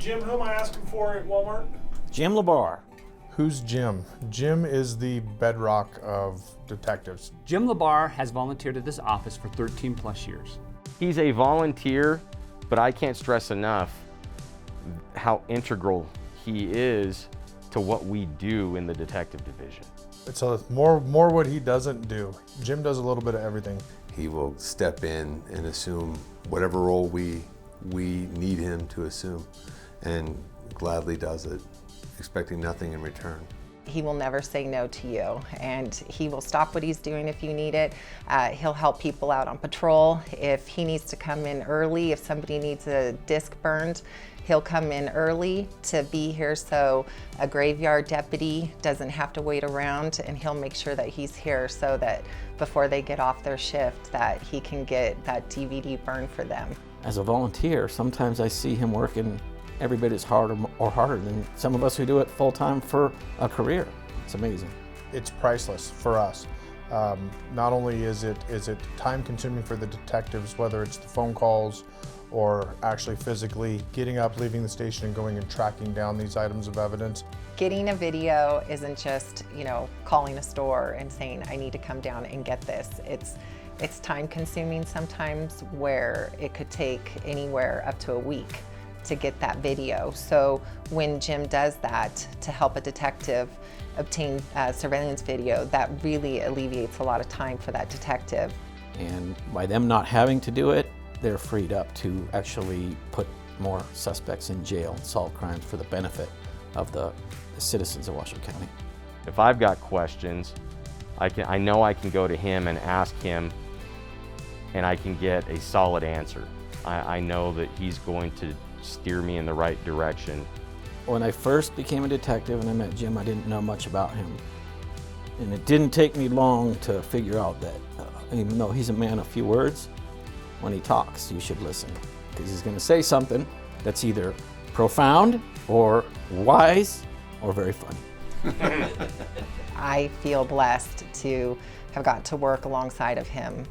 Jim, who am I asking for at Walmart? Jim LeBar. Who's Jim? Jim is the bedrock of detectives. Jim LeBar has volunteered at this office for 13 plus years. He's a volunteer, but I can't stress enough how integral he is to what we do in the detective division. It's more what he doesn't do. Jim does a little bit of everything. He will step in and assume whatever role we need him to assume, and gladly does it, expecting nothing in return. He will never say no to you, and he will stop what he's doing if you need it. He'll help people out on patrol. If he needs to come in early, if somebody needs a disc burned, he'll come in early to be here so a graveyard deputy doesn't have to wait around, and he'll make sure that he's here so that before they get off their shift that he can get that DVD burned for them. As a volunteer, sometimes I see him working every bit as hard or harder than some of us who do it full-time for a career. It's amazing. It's priceless for us. Not only is it time-consuming for the detectives, whether it's the phone calls or actually physically getting up, leaving the station and going and tracking down these items of evidence. Getting a video isn't just, calling a store and saying, I need to come down and get this. It's time-consuming sometimes, where it could take anywhere up to a week to get that video. So when Jim does that to help a detective obtain surveillance video, that really alleviates a lot of time for that detective. And by them not having to do it, they're freed up to actually put more suspects in jail and solve crimes for the benefit of the citizens of Washoe County. If I've got questions, I know I can go to him and ask him, and I can get a solid answer. I know that he's going to steer me in the right direction. When I first became a detective and I met Jim, I didn't know much about him. And it didn't take me long to figure out that even though he's a man of few words, when he talks, you should listen, because he's going to say something that's either profound or wise or very funny. I feel blessed to have got to work alongside of him,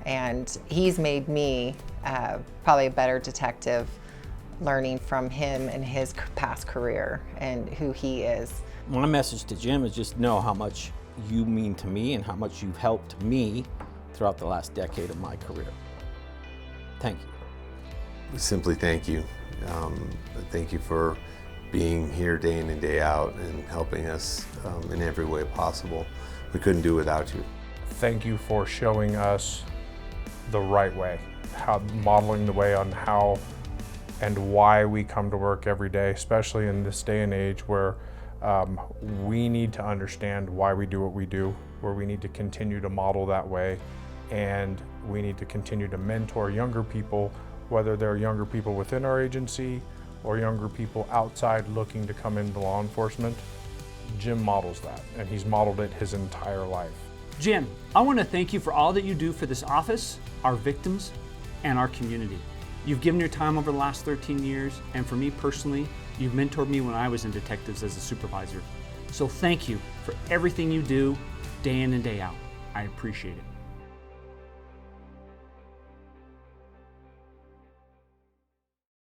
and he's made me probably a better detective, learning from him and his past career and who he is. My message to Jim is just know how much you mean to me and how much you've helped me throughout the last decade of my career. Thank you. Simply thank you. Thank you for being here day in and day out and helping us in every way possible. We couldn't do it without you. Thank you for showing us the right way, modeling the way on how and why we come to work every day, especially in this day and age where we need to understand why we do what we do, where we need to continue to model that way, and we need to continue to mentor younger people, whether they're younger people within our agency or younger people outside looking to come into law enforcement. Jim models that, and he's modeled it his entire life. Jim, I want to thank you for all that you do for this office, our victims, and our community. You've given your time over the last 13 years, and for me personally, you've mentored me when I was in detectives as a supervisor. So thank you for everything you do day in and day out. I appreciate it.